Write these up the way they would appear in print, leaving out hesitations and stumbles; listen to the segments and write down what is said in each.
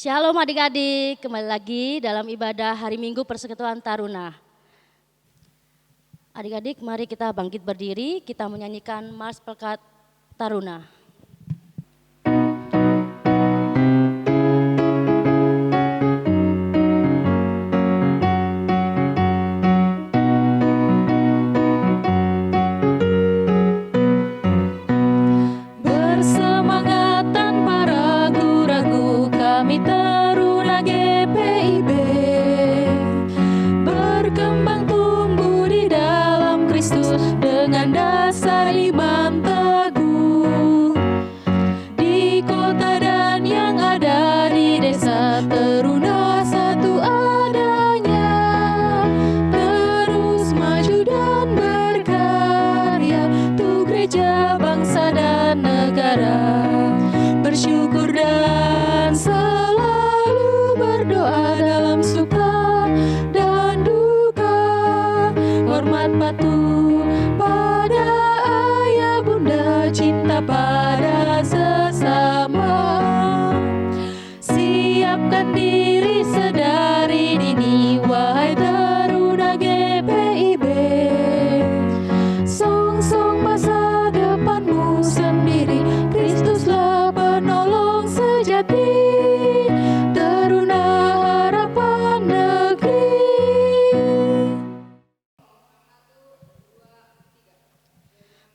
Shalom adik-adik, kembali lagi dalam ibadah hari Minggu Persekutuan Taruna. Adik-adik mari kita bangkit berdiri, kita menyanyikan Mars Pelkat Taruna.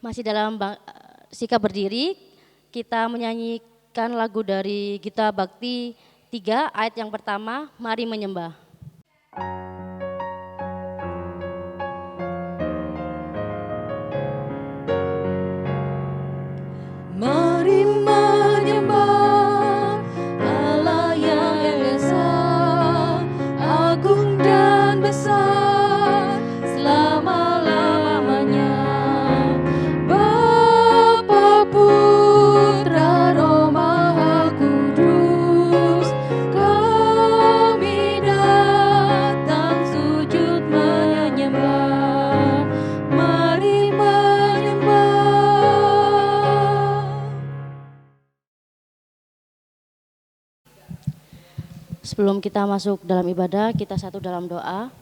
Masih dalam sikap berdiri, kita menyanyikan lagu dari Gita Bakti 3 ayat yang pertama, Mari Menyembah. Mari menyembah Allah yang esa, agung dan besar selama-lamanya. Bapa, Putra, Roh Maha Kudus, kami datang sujud menyembah. Mari menyembah. Sebelum kita masuk dalam ibadah, kita satu dalam doa.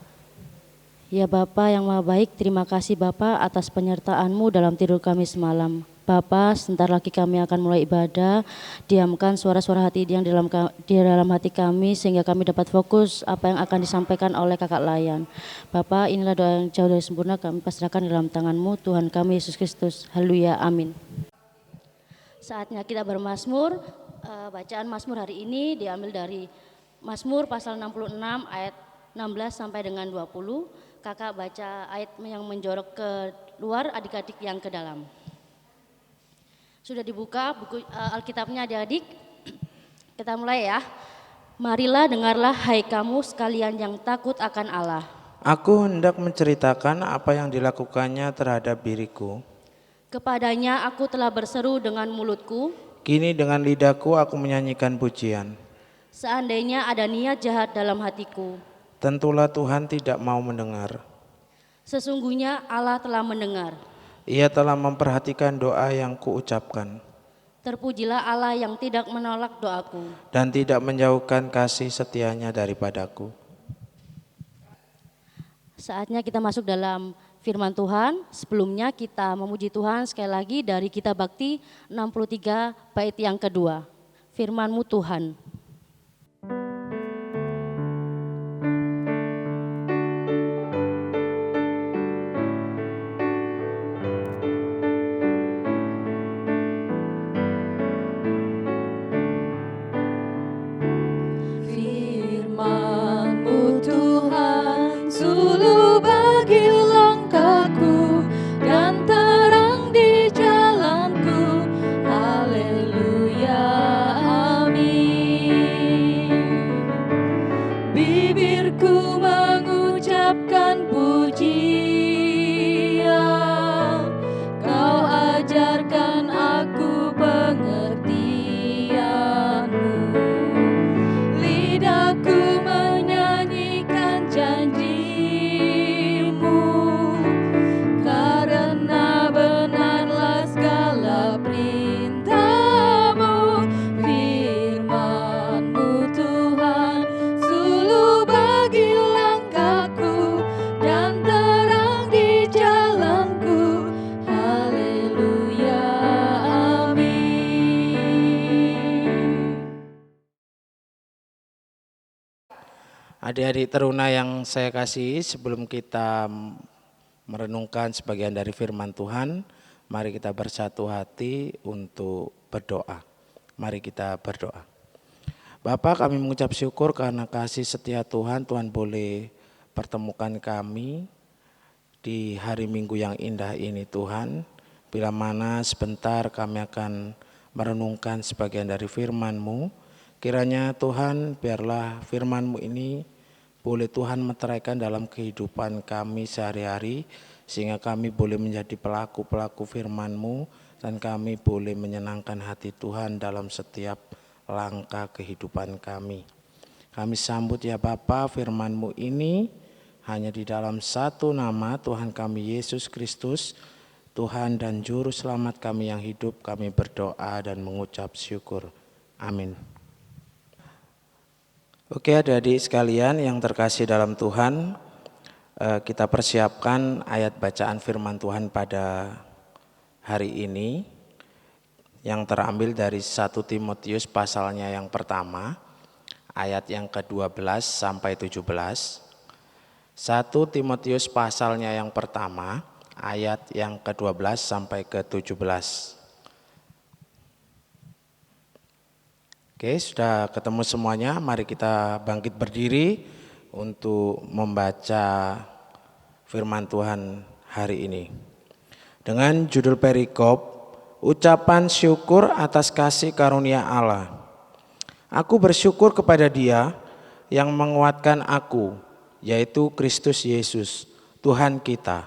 Ya Bapa yang Maha Baik, terima kasih Bapa atas penyertaan-Mu dalam tidur kami semalam. Bapa, sebentar lagi kami akan mulai ibadah. Diamkan suara-suara hati yang di dalam hati kami sehingga kami dapat fokus apa yang akan disampaikan oleh Kakak Layan. Bapa, inilah doa yang jauh dari sempurna, kami pasrahkan dalam tangan-Mu, Tuhan kami Yesus Kristus. Haleluya, amin. Saatnya kita bermazmur. Bacaan mazmur hari ini diambil dari Mazmur pasal 66 ayat 16 sampai dengan 20. Kakak baca ayat yang menjorok ke luar, adik-adik yang ke dalam. Sudah dibuka buku Alkitabnya adik-adik? Kita mulai ya. Marilah dengarlah hai kamu sekalian yang takut akan Allah. Aku hendak menceritakan apa yang dilakukannya terhadap diriku. Kepadanya aku telah berseru dengan mulutku. Kini dengan lidahku aku menyanyikan pujian. Seandainya ada niat jahat dalam hatiku, tentulah Tuhan tidak mau mendengar. Sesungguhnya Allah telah mendengar. Ia telah memperhatikan doa yang kuucapkan. Terpujilah Allah yang tidak menolak doaku dan tidak menjauhkan kasih setianya daripadaku. Saatnya kita masuk dalam firman Tuhan. Sebelumnya kita memuji Tuhan sekali lagi dari Gita Bakti 63 bait yang kedua. Firman-Mu Tuhan. Adik-adik teruna yang saya kasihi, sebelum kita merenungkan sebagian dari firman Tuhan, mari kita bersatu hati untuk berdoa. Mari kita berdoa. Bapa, kami mengucap syukur karena kasih setia Tuhan, Tuhan boleh pertemukan kami di hari Minggu yang indah ini Tuhan. Bila mana sebentar kami akan merenungkan sebagian dari firman-Mu, kiranya Tuhan biarlah firman-Mu ini boleh Tuhan meteraikan dalam kehidupan kami sehari-hari, sehingga kami boleh menjadi pelaku-pelaku firman-Mu dan kami boleh menyenangkan hati Tuhan dalam setiap langkah kehidupan kami. Kami sambut ya Bapa firman-Mu ini hanya di dalam satu nama Tuhan kami Yesus Kristus, Tuhan dan Juru Selamat kami yang hidup, kami berdoa dan mengucap syukur. Amin. Oke, adik-adik sekalian yang terkasih dalam Tuhan, kita persiapkan ayat bacaan firman Tuhan pada hari ini yang terambil dari 1 Timotius pasalnya yang pertama, ayat yang ke-12 sampai 17. 1 Timotius pasalnya yang pertama, ayat yang ke-12 sampai ke-17. Oke, sudah ketemu semuanya, mari kita bangkit berdiri untuk membaca firman Tuhan hari ini. Dengan judul perikop, ucapan syukur atas kasih karunia Allah. Aku bersyukur kepada Dia yang menguatkan aku, yaitu Kristus Yesus, Tuhan kita.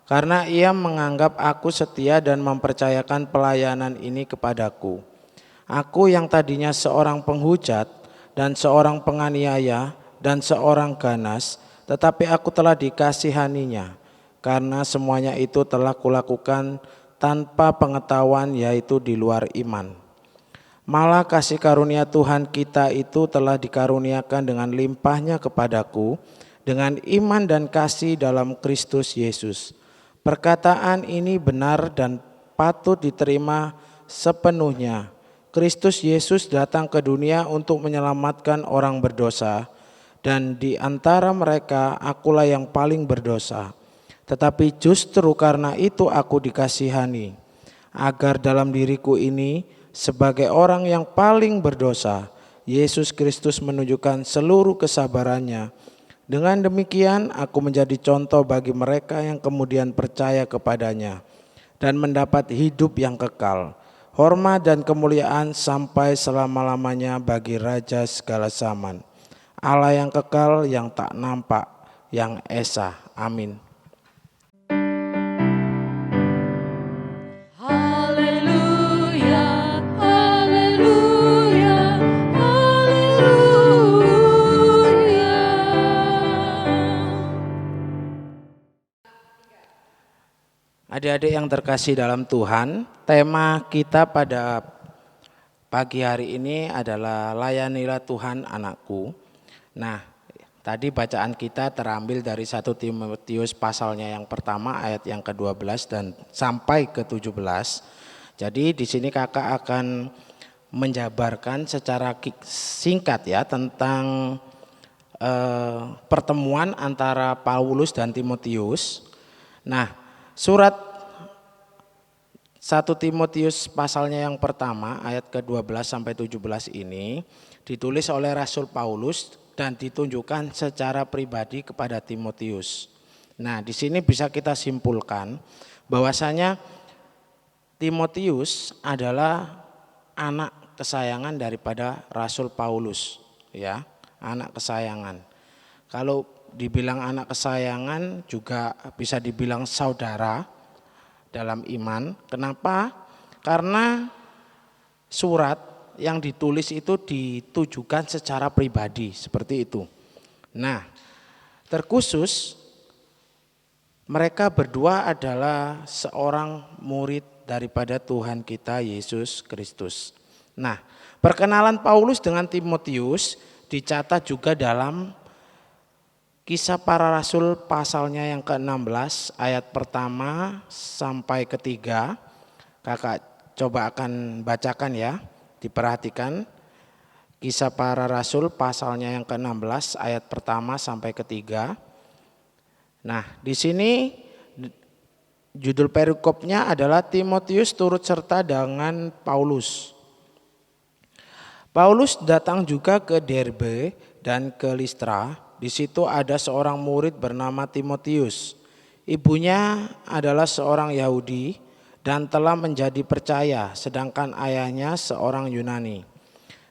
Karena Ia menganggap aku setia dan mempercayakan pelayanan ini kepadaku. Aku yang tadinya seorang penghujat dan seorang penganiaya dan seorang ganas, tetapi aku telah dikasihaninya, karena semuanya itu telah kulakukan tanpa pengetahuan, yaitu di luar iman. Malah kasih karunia Tuhan kita itu telah dikaruniakan dengan limpahnya kepadaku dengan iman dan kasih dalam Kristus Yesus. Perkataan ini benar dan patut diterima sepenuhnya. Kristus Yesus datang ke dunia untuk menyelamatkan orang berdosa, dan di antara mereka akulah yang paling berdosa. Tetapi justru karena itu aku dikasihani, agar dalam diriku ini sebagai orang yang paling berdosa, Yesus Kristus menunjukkan seluruh kesabarannya. Dengan demikian aku menjadi contoh bagi mereka yang kemudian percaya kepadanya dan mendapat hidup yang kekal. Hormat dan kemuliaan sampai selama-lamanya bagi Raja segala zaman, Allah yang kekal, yang tak nampak, yang esa. Amin. Haleluya, haleluya, haleluya. Adik-adik yang terkasih dalam Tuhan, tema kita pada pagi hari ini adalah layanilah Tuhan anakku. Nah, tadi bacaan kita terambil dari 1 Timotius pasalnya yang pertama ayat yang ke-12 dan sampai ke-17. Jadi di sini kakak akan menjabarkan secara singkat ya tentang pertemuan antara Paulus dan Timotius. Nah, surat 1 Timotius pasalnya yang pertama ayat ke-12 sampai 17 ini ditulis oleh Rasul Paulus dan ditunjukkan secara pribadi kepada Timotius. Nah, di sini bisa kita simpulkan bahwasanya Timotius adalah anak kesayangan daripada Rasul Paulus, ya, anak kesayangan. Kalau dibilang anak kesayangan juga bisa dibilang saudara dalam iman. Kenapa? Karena surat yang ditulis itu ditujukan secara pribadi seperti itu. Nah, terkhusus mereka berdua adalah seorang murid daripada Tuhan kita Yesus Kristus. Nah, perkenalan Paulus dengan Timotius dicatat juga dalam Kisah Para Rasul pasalnya yang ke-16 ayat pertama sampai ketiga. Kakak coba akan bacakan ya, diperhatikan. Kisah Para Rasul pasalnya yang ke-16 ayat pertama sampai ketiga. Nah, di sini judul perikopnya adalah Timotius turut serta dengan Paulus. Paulus datang juga ke Derbe dan ke Listra. Di situ ada seorang murid bernama Timotius. Ibunya adalah seorang Yahudi dan telah menjadi percaya, sedangkan ayahnya seorang Yunani.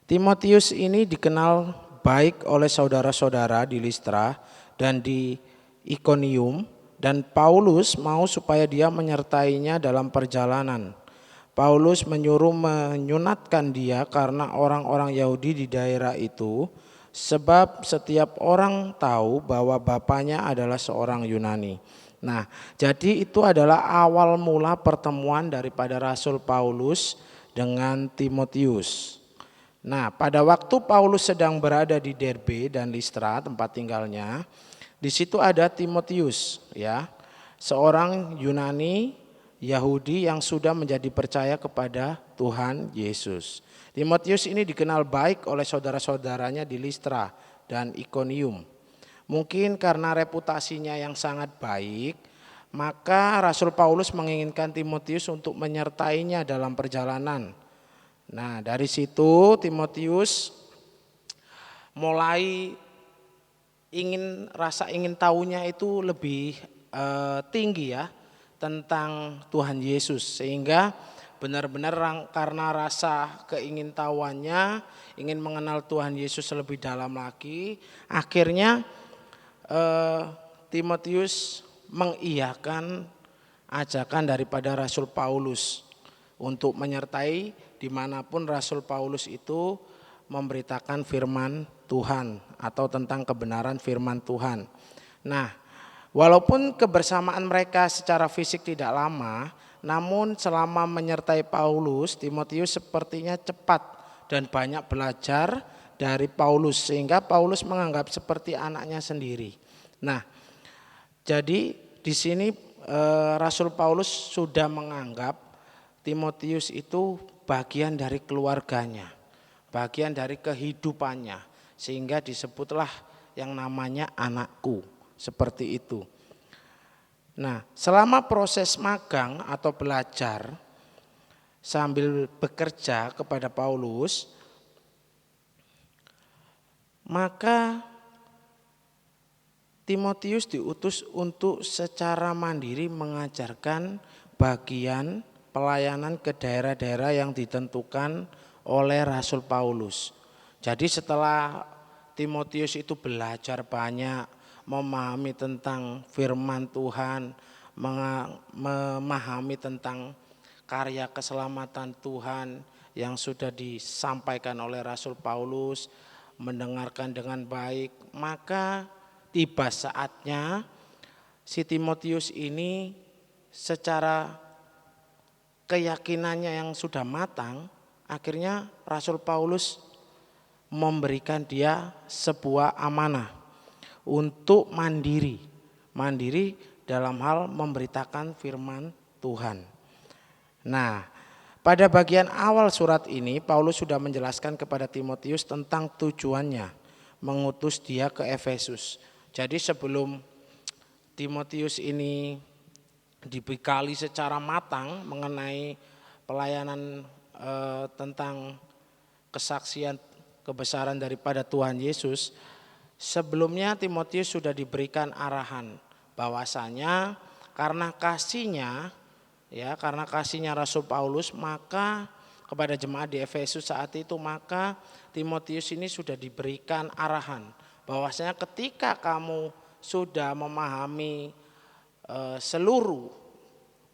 Timotius ini dikenal baik oleh saudara-saudara di Listra dan di Ikonium, dan Paulus mau supaya dia menyertainya dalam perjalanan. Paulus menyuruh menyunatkan dia karena orang-orang Yahudi di daerah itu, sebab setiap orang tahu bahwa bapaknya adalah seorang Yunani. Nah, jadi itu adalah awal mula pertemuan daripada Rasul Paulus dengan Timotius. Nah, pada waktu Paulus sedang berada di Derbe dan Listra, tempat tinggalnya, di situ ada Timotius, ya, seorang Yunani Yahudi yang sudah menjadi percaya kepada Tuhan Yesus. Timotius ini dikenal baik oleh saudara-saudaranya di Listra dan Ikonium. Mungkin karena reputasinya yang sangat baik, maka Rasul Paulus menginginkan Timotius untuk menyertainya dalam perjalanan. Nah, dari situ Timotius mulai rasa ingin tahunya itu lebih tinggi ya tentang Tuhan Yesus, sehingga benar-benar karena rasa keingintahuannya ingin mengenal Tuhan Yesus lebih dalam lagi, akhirnya Timotius mengiyakan ajakan daripada Rasul Paulus untuk menyertai dimanapun Rasul Paulus itu memberitakan firman Tuhan atau tentang kebenaran firman Tuhan. Nah, walaupun kebersamaan mereka secara fisik tidak lama, namun selama menyertai Paulus, Timotius sepertinya cepat dan banyak belajar dari Paulus, sehingga Paulus menganggap seperti anaknya sendiri. Nah, jadi di sini Rasul Paulus sudah menganggap Timotius itu bagian dari keluarganya, bagian dari kehidupannya, sehingga disebutlah yang namanya anakku, seperti itu. Nah, selama proses magang atau belajar sambil bekerja kepada Paulus, maka Timotius diutus untuk secara mandiri mengajarkan bagian pelayanan ke daerah-daerah yang ditentukan oleh Rasul Paulus. Jadi setelah Timotius itu belajar banyak, memahami tentang firman Tuhan, memahami tentang karya keselamatan Tuhan yang sudah disampaikan oleh Rasul Paulus, mendengarkan dengan baik, maka tiba saatnya si Timotius ini secara keyakinannya yang sudah matang, akhirnya Rasul Paulus memberikan dia sebuah amanah untuk mandiri dalam hal memberitakan firman Tuhan. Nah, pada bagian awal surat ini Paulus sudah menjelaskan kepada Timotius tentang tujuannya mengutus dia ke Efesus. Jadi sebelum Timotius ini dibekali secara matang mengenai pelayanan tentang kesaksian kebesaran daripada Tuhan Yesus, sebelumnya Timotius sudah diberikan arahan bahwasanya karena kasihnya Rasul Paulus, maka kepada jemaat di Efesus saat itu, maka Timotius ini sudah diberikan arahan bahwasanya ketika kamu sudah memahami seluruh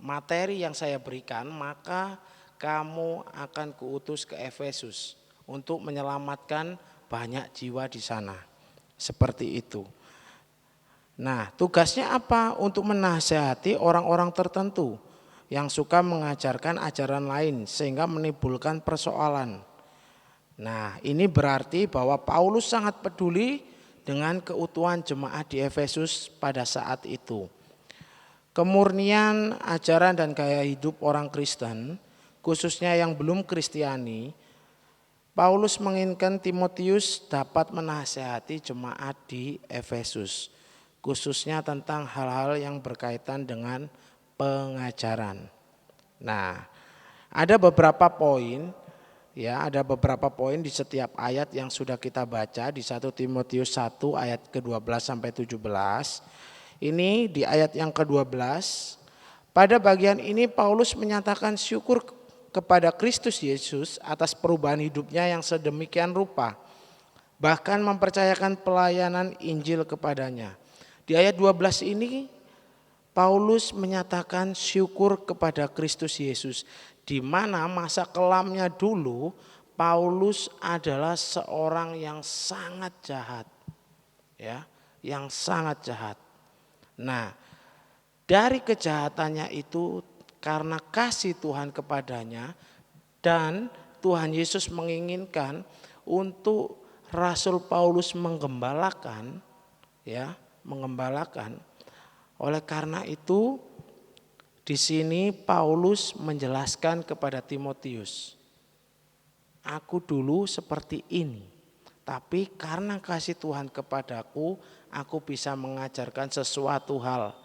materi yang saya berikan, maka kamu akan kuutus ke Efesus untuk menyelamatkan banyak jiwa di sana. Seperti itu. Nah, tugasnya apa? Untuk menasihati orang-orang tertentu yang suka mengajarkan ajaran lain sehingga menimbulkan persoalan. Nah, ini berarti bahwa Paulus sangat peduli dengan keutuhan jemaat di Efesus pada saat itu. Kemurnian ajaran dan gaya hidup orang Kristen, khususnya yang belum Kristiani, Paulus menginginkan Timotius dapat menasihati jemaat di Efesus, khususnya tentang hal-hal yang berkaitan dengan pengajaran. Nah, ada beberapa poin, ada beberapa poin di setiap ayat yang sudah kita baca di 1 Timotius 1 ayat ke-12 sampai 17. Ini di ayat yang ke-12. Pada bagian ini Paulus menyatakan syukur kepada Kristus Yesus atas perubahan hidupnya yang sedemikian rupa, bahkan mempercayakan pelayanan Injil kepadanya. Di ayat 12 ini Paulus menyatakan syukur kepada Kristus Yesus, di mana masa kelamnya dulu Paulus adalah seorang yang sangat jahat, yang sangat jahat. Nah, dari kejahatannya itu karena kasih Tuhan kepadanya, dan Tuhan Yesus menginginkan untuk Rasul Paulus menggembalakan. Oleh karena itu di sini Paulus menjelaskan kepada Timotius, aku dulu seperti ini, tapi karena kasih Tuhan kepadaku, aku bisa mengajarkan sesuatu hal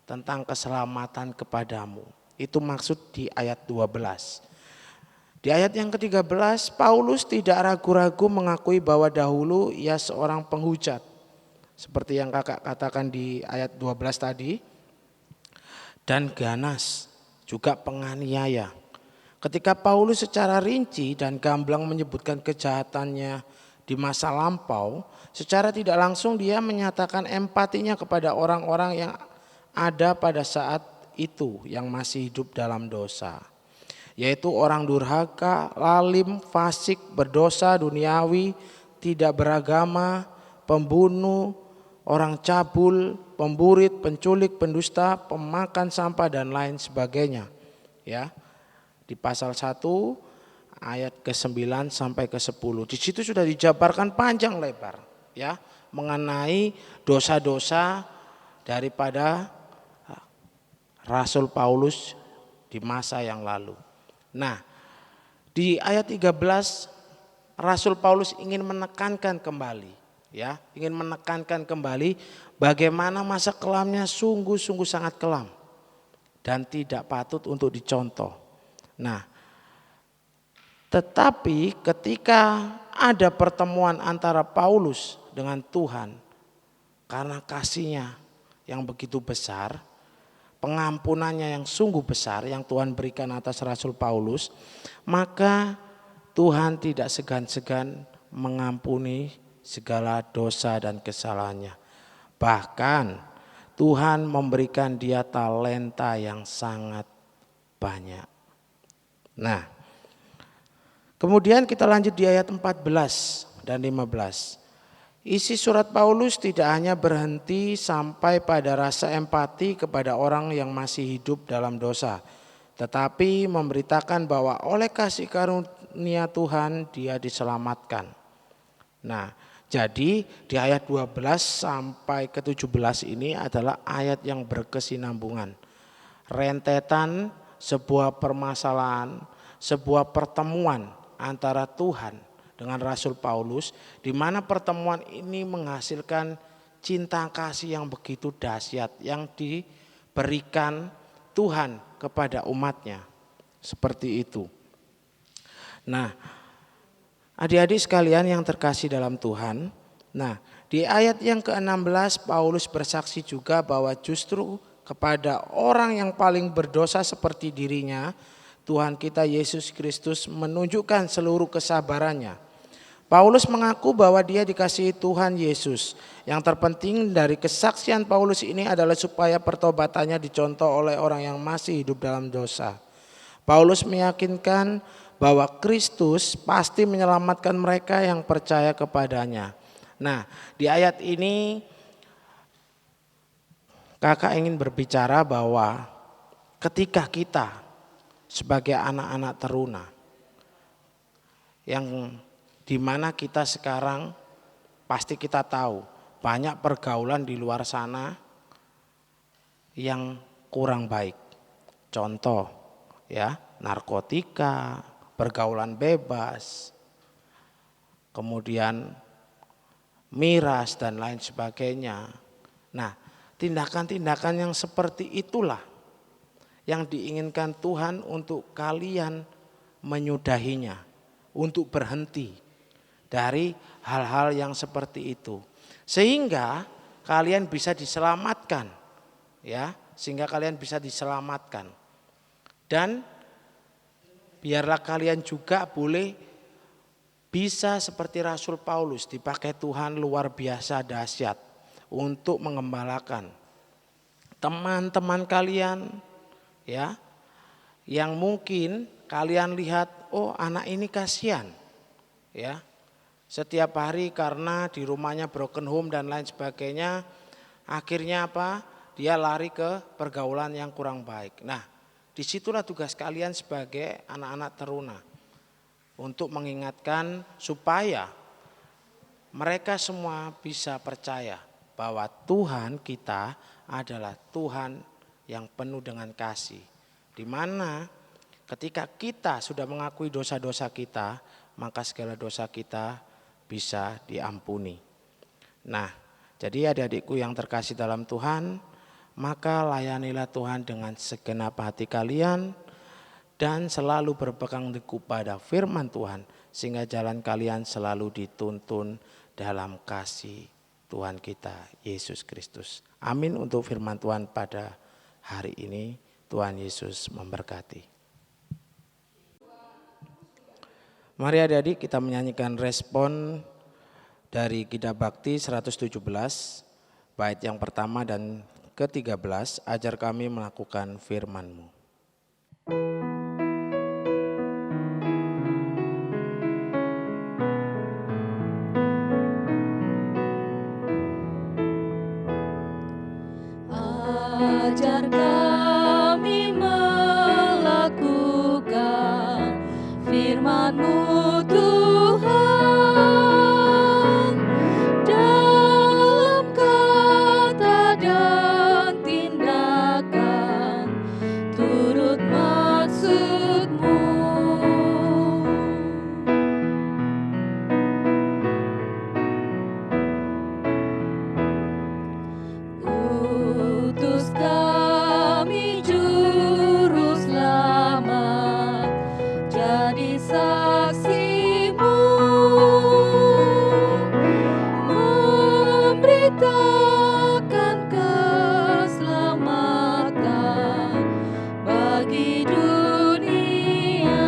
tentang keselamatan kepadamu. Itu maksud di ayat 12. Di ayat yang ke-13, Paulus tidak ragu-ragu mengakui bahwa dahulu ia seorang penghujat. Seperti yang kakak katakan di ayat 12 tadi. Dan ganas, juga penganiaya. Ketika Paulus secara rinci dan gamblang menyebutkan kejahatannya di masa lampau, secara tidak langsung dia menyatakan empatinya kepada orang-orang yang ada pada saat itu yang masih hidup dalam dosa, yaitu orang durhaka, lalim, fasik, berdosa duniawi, tidak beragama, pembunuh, orang cabul, pemburit, penculik, pendusta, pemakan sampah dan lain sebagainya. Di pasal 1 ayat ke-9 sampai ke-10. Di situ sudah dijabarkan panjang lebar mengenai dosa-dosa daripada Rasul Paulus di masa yang lalu. Nah, di ayat 13 Rasul Paulus ingin menekankan kembali, bagaimana masa kelamnya sungguh-sungguh sangat kelam dan tidak patut untuk dicontoh. Nah, tetapi ketika ada pertemuan antara Paulus dengan Tuhan, karena kasihnya yang begitu besar, pengampunannya yang sungguh besar yang Tuhan berikan atas Rasul Paulus, maka Tuhan tidak segan-segan mengampuni segala dosa dan kesalahannya. Bahkan Tuhan memberikan dia talenta yang sangat banyak. Nah, kemudian kita lanjut di ayat 14 dan 15. Isi surat Paulus tidak hanya berhenti sampai pada rasa empati kepada orang yang masih hidup dalam dosa, tetapi memberitakan bahwa oleh kasih karunia Tuhan dia diselamatkan. Nah, jadi di ayat 12 sampai ke 17 ini adalah ayat yang berkesinambungan. Rentetan sebuah permasalahan, sebuah pertemuan antara Tuhan dengan Rasul Paulus, di mana pertemuan ini menghasilkan cinta kasih yang begitu dahsyat yang diberikan Tuhan kepada umatnya. Seperti itu. Nah, adik-adik sekalian yang terkasih dalam Tuhan, nah di ayat yang ke-16 Paulus bersaksi juga bahwa justru kepada orang yang paling berdosa seperti dirinya, Tuhan kita Yesus Kristus menunjukkan seluruh kesabarannya. Paulus mengaku bahwa dia dikasihi Tuhan Yesus. Yang terpenting dari kesaksian Paulus ini adalah supaya pertobatannya dicontoh oleh orang yang masih hidup dalam dosa. Paulus meyakinkan bahwa Kristus pasti menyelamatkan mereka yang percaya kepadanya. Nah, di ayat ini kakak ingin berbicara bahwa ketika kita sebagai anak-anak teruna yang dimana kita sekarang pasti kita tahu banyak pergaulan di luar sana yang kurang baik. Contoh narkotika, pergaulan bebas, kemudian miras dan lain sebagainya. Nah, tindakan-tindakan yang seperti itulah yang diinginkan Tuhan untuk kalian menyudahinya, untuk berhenti dari hal-hal yang seperti itu. Sehingga kalian bisa diselamatkan, ya, sehingga kalian bisa diselamatkan. Dan biarlah kalian juga boleh bisa seperti Rasul Paulus dipakai Tuhan luar biasa dahsyat untuk mengembalakan teman-teman kalian, ya, yang mungkin kalian lihat, oh anak ini kasihan, ya, setiap hari karena di rumahnya broken home dan lain sebagainya, akhirnya apa? Dia lari ke pergaulan yang kurang baik. Nah, disitulah tugas kalian sebagai anak-anak teruna untuk mengingatkan supaya mereka semua bisa percaya bahwa Tuhan kita adalah Tuhan yang penuh dengan kasih. Di mana ketika kita sudah mengakui dosa-dosa kita, maka segala dosa kita bisa diampuni. Nah, jadi adik-adikku yang terkasih dalam Tuhan, maka layanilah Tuhan dengan segenap hati kalian dan selalu berpegang teguh pada firman Tuhan, sehingga jalan kalian selalu dituntun dalam kasih Tuhan kita Yesus Kristus. Amin untuk firman Tuhan pada hari ini. Tuhan Yesus memberkati. Mari adik-adik kita menyanyikan respon dari Kitab Bakti 117, bait yang pertama dan ke-13, ajar kami melakukan firman-Mu. Ajar kami melakukan firman-Mu Tuhan, dalam kata dan tindakan turut maksud-Mu. Utus kami juru selamat, jadi saksi-Mu, memberitakan keselamatan bagi dunia.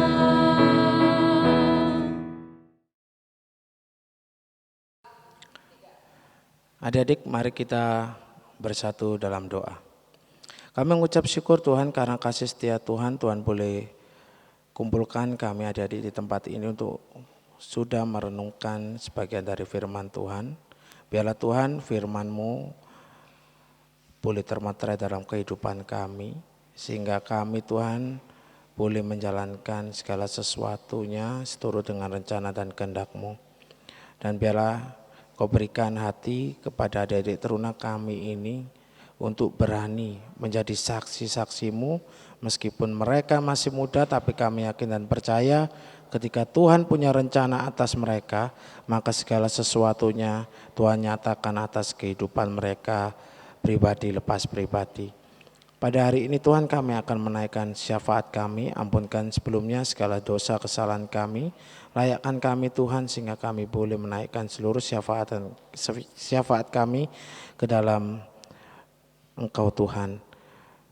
Adik-adik, mari kita bersatu dalam doa. Kami mengucap syukur Tuhan karena kasih setia Tuhan, Tuhan boleh kumpulkan kami adik-adik di tempat ini untuk sudah merenungkan sebagian dari firman Tuhan. Biarlah Tuhan firman-Mu boleh termaterai dalam kehidupan kami, sehingga kami Tuhan boleh menjalankan segala sesuatunya seturut dengan rencana dan kehendak-Mu. Dan biarlah Kau berikan hati kepada adik-adik teruna kami ini untuk berani menjadi saksi-saksi-Mu, meskipun mereka masih muda, tapi kami yakin dan percaya ketika Tuhan punya rencana atas mereka, maka segala sesuatunya Tuhan nyatakan atas kehidupan mereka pribadi lepas pribadi. Pada hari ini Tuhan kami akan menaikkan syafaat kami, ampunkan sebelumnya segala dosa kesalahan kami, layakkan kami Tuhan sehingga kami boleh menaikkan seluruh syafaat kami ke dalam Engkau Tuhan.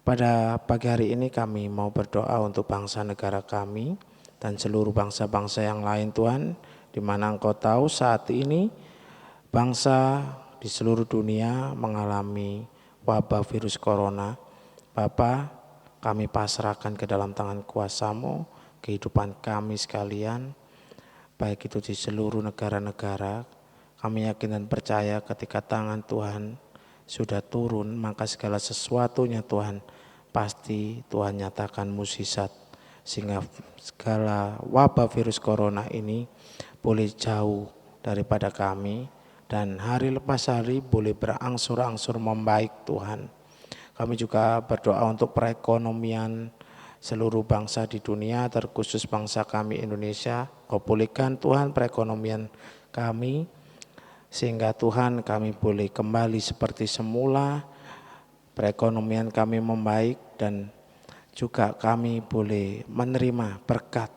Pada pagi hari ini kami mau berdoa untuk bangsa negara kami dan seluruh bangsa-bangsa yang lain Tuhan, di mana Engkau tahu saat ini bangsa di seluruh dunia mengalami wabah virus corona. Bapa, kami pasrahkan ke dalam tangan kuasa-Mu kehidupan kami sekalian, baik itu di seluruh negara-negara. Kami yakin dan percaya ketika tangan Tuhan sudah turun, maka segala sesuatunya Tuhan pasti Tuhan nyatakan mukjizat, sehingga segala wabah virus corona ini boleh jauh daripada kami dan hari lepas hari boleh berangsur-angsur membaik Tuhan. Kami juga berdoa untuk perekonomian seluruh bangsa di dunia, terkhusus bangsa kami Indonesia. Kau pulihkan Tuhan perekonomian kami, sehingga Tuhan kami boleh kembali seperti semula, perekonomian kami membaik, dan juga kami boleh menerima berkat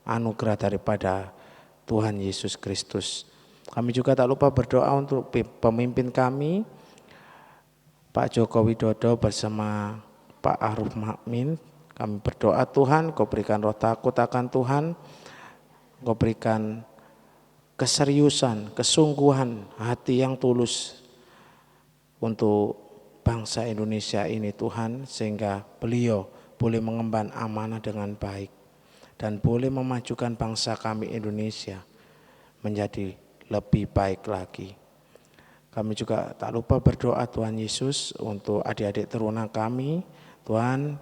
anugerah daripada Tuhan Yesus Kristus. Kami juga tak lupa berdoa untuk pemimpin kami, Pak Joko Widodo bersama Pak Aruf Makmin. Kami berdoa Tuhan, Kau berikan roh takut akan Tuhan, Kau berikan keseriusan, kesungguhan, hati yang tulus untuk bangsa Indonesia ini Tuhan, sehingga beliau boleh mengemban amanah dengan baik dan boleh memajukan bangsa kami Indonesia menjadi lebih baik lagi. Kami juga tak lupa berdoa Tuhan Yesus untuk adik-adik teruna kami. Tuhan,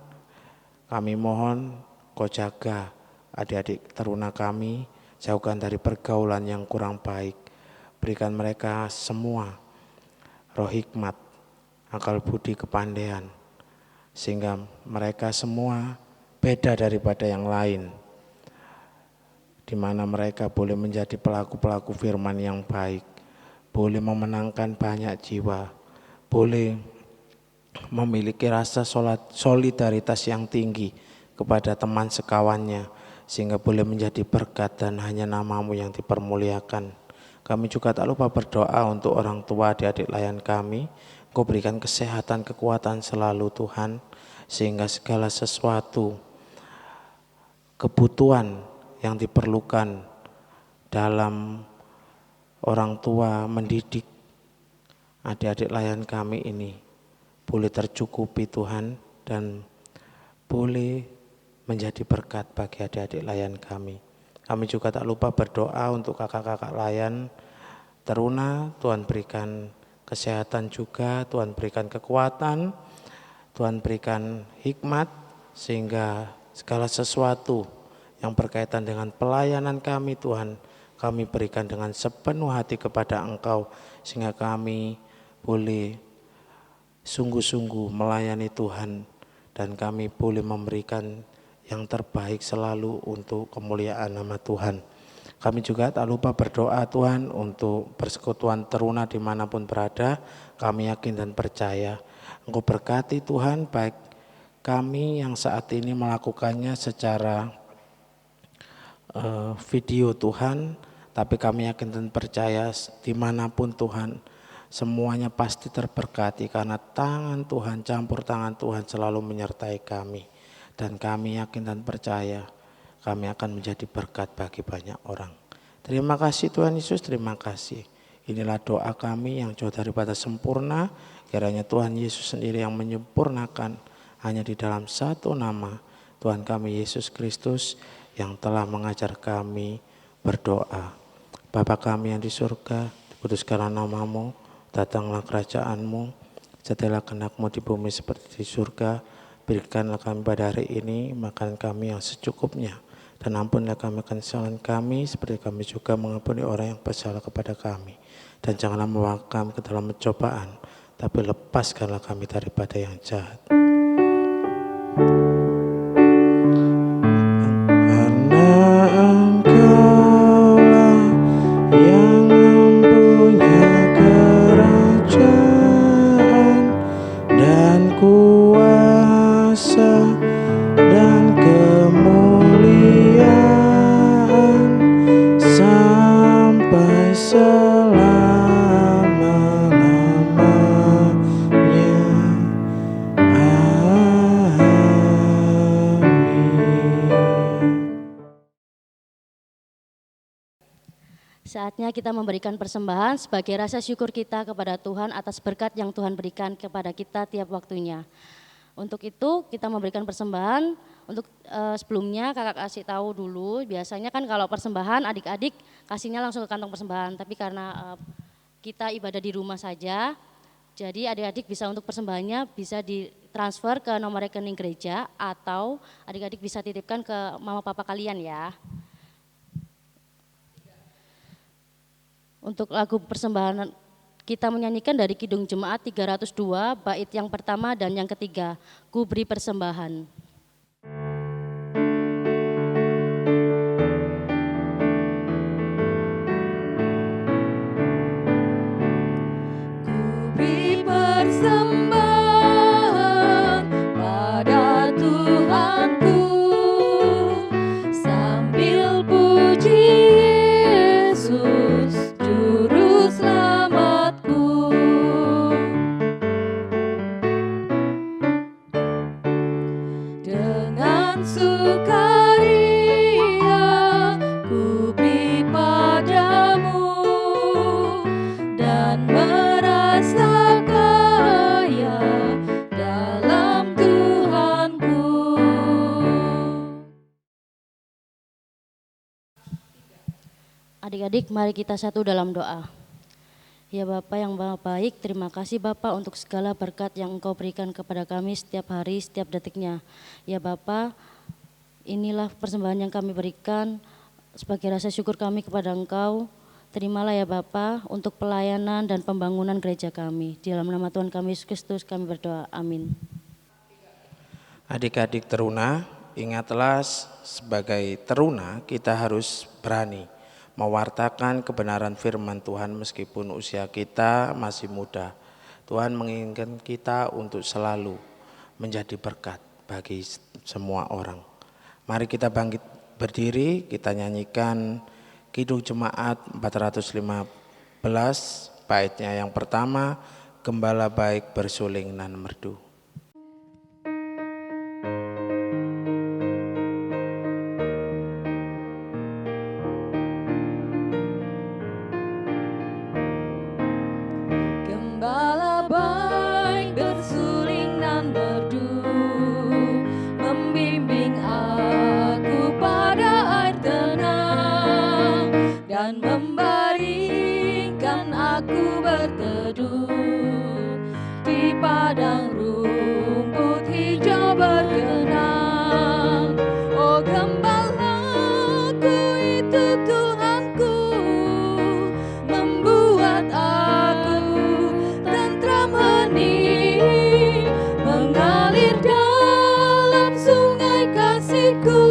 kami mohon Kau jaga adik-adik teruna kami, jauhkan dari pergaulan yang kurang baik. Berikan mereka semua roh hikmat, akal budi, kepandaian, sehingga mereka semua beda daripada yang lain, di mana mereka boleh menjadi pelaku-pelaku firman yang baik, boleh memenangkan banyak jiwa, boleh memiliki rasa solidaritas yang tinggi kepada teman sekawannya, sehingga boleh menjadi berkat dan hanya nama-Mu yang dipermuliakan. Kami juga tak lupa berdoa untuk orang tua adik-adik layan kami. Kau berikan kesehatan, kekuatan selalu Tuhan, sehingga segala sesuatu kebutuhan yang diperlukan dalam orang tua mendidik adik-adik layan kami ini boleh tercukupi Tuhan, dan boleh menjadi berkat bagi adik-adik layan kami. Kami juga tak lupa berdoa untuk kakak-kakak layan teruna. Tuhan berikan kesehatan juga, Tuhan berikan kekuatan, Tuhan berikan hikmat, sehingga segala sesuatu yang berkaitan dengan pelayanan kami Tuhan, kami berikan dengan sepenuh hati kepada Engkau, sehingga kami boleh sungguh-sungguh melayani Tuhan, dan kami boleh memberikan yang terbaik selalu untuk kemuliaan nama Tuhan. Kami juga tak lupa berdoa Tuhan untuk persekutuan teruna dimanapun berada. Kami yakin dan percaya Engkau berkati Tuhan, baik kami yang saat ini melakukannya secara video Tuhan, tapi kami yakin dan percaya dimanapun Tuhan, semuanya pasti terberkati karena tangan Tuhan, campur tangan Tuhan selalu menyertai kami. Dan kami yakin dan percaya kami akan menjadi berkat bagi banyak orang. Terima kasih Tuhan Yesus, terima kasih. Inilah doa kami yang jauh daripada sempurna. Kiranya Tuhan Yesus sendiri yang menyempurnakan, hanya di dalam satu nama, Tuhan kami Yesus Kristus, yang telah mengajar kami berdoa. Bapa kami yang di surga, dikuduskanlah nama-Mu, datanglah kerajaan-Mu, jadilah kehendak-Mu di bumi seperti di surga. Berikanlah kami pada hari ini makan kami yang secukupnya, dan ampunilah kami akan kesalahan kami, seperti kami juga mengampuni orang yang bersalah kepada kami. Dan janganlah membawa kami ke dalam pencobaan, tapi lepaskanlah kami daripada yang jahat. Karena Engkaulah yang mempunyai kerajaan dan kuasa dan kemuliaan sampai selama-lamanya. Saatnya kita memberikan persembahan sebagai rasa syukur kita kepada Tuhan atas berkat yang Tuhan berikan kepada kita tiap waktunya. Untuk itu kita memberikan persembahan. Untuk sebelumnya kakak kasih tahu dulu, biasanya kan kalau persembahan adik-adik kasihnya langsung ke kantong persembahan. Tapi karena kita ibadah di rumah saja, jadi adik-adik bisa untuk persembahannya bisa ditransfer ke nomor rekening gereja, atau adik-adik bisa titipkan ke mama papa kalian ya. Untuk lagu persembahan kita menyanyikan dari Kidung Jemaat 302 bait yang pertama dan yang ketiga, Ku Beri Persembahan. Adik-adik, mari kita satu dalam doa. Ya Bapa yang Maha Baik, terima kasih Bapa untuk segala berkat yang Engkau berikan kepada kami setiap hari, setiap detiknya. Ya Bapa, inilah persembahan yang kami berikan sebagai rasa syukur kami kepada Engkau. Terimalah ya Bapa untuk pelayanan dan pembangunan gereja kami. Di dalam nama Tuhan kami Yesus Kristus kami berdoa. Amin. Adik-adik teruna, ingatlah sebagai teruna kita harus berani mewartakan kebenaran firman Tuhan meskipun usia kita masih muda. Tuhan menginginkan kita untuk selalu menjadi berkat bagi semua orang. Mari kita bangkit berdiri, kita nyanyikan Kidung Jemaat 415, baitnya yang pertama, Gembala Baik Bersuling Nan Merdu. Gembala baik bersuling nan merdu, membimbing aku pada air tenang, dan membaringkan aku berteduh di padang rumput hijau berkenan. Oh gembalaku itu Tuhanku, membuat aku tentram hening, mengalir dalam sungai kasih-Ku,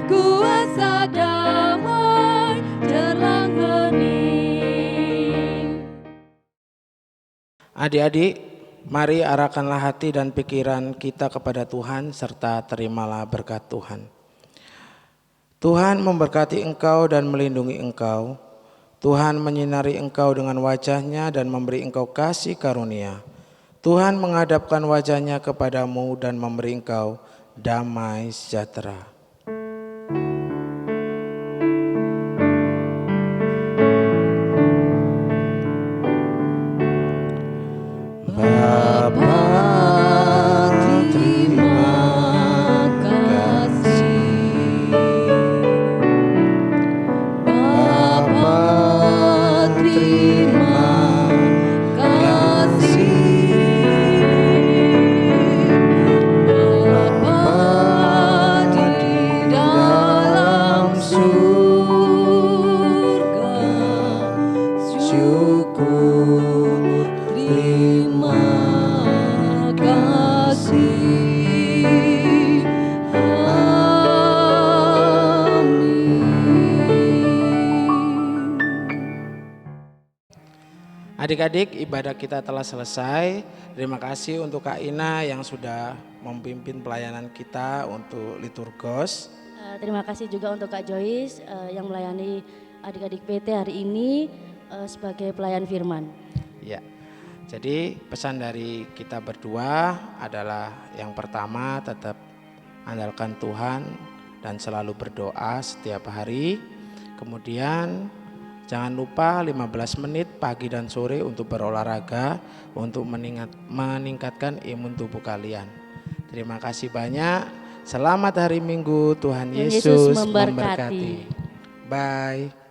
kuasa damai terang hening. Adik-adik, mari arahkanlah hati dan pikiran kita kepada Tuhan serta terimalah berkat Tuhan. Tuhan memberkati engkau dan melindungi engkau. Tuhan menyinari engkau dengan wajah-Nya dan memberi engkau kasih karunia. Tuhan menghadapkan wajah-Nya kepadamu dan memberi engkau damai sejahtera. Bapa, terima kasih. Bapa, terima kasih. Bapa di dalam surga, syukur terima kasih. Amin. Adik-adik, ibadah kita telah selesai. Terima kasih untuk Kak Ina yang sudah memimpin pelayanan kita untuk liturgos. Terima kasih juga untuk Kak Joyce yang melayani adik-adik PT hari ini sebagai pelayan firman. Ya, jadi pesan dari kita berdua adalah yang pertama tetap andalkan Tuhan dan selalu berdoa setiap hari. Kemudian jangan lupa 15 menit pagi dan sore untuk berolahraga untuk meningkatkan imun tubuh kalian. Terima kasih banyak. Selamat hari Minggu, Tuhan Yesus memberkati. Bye.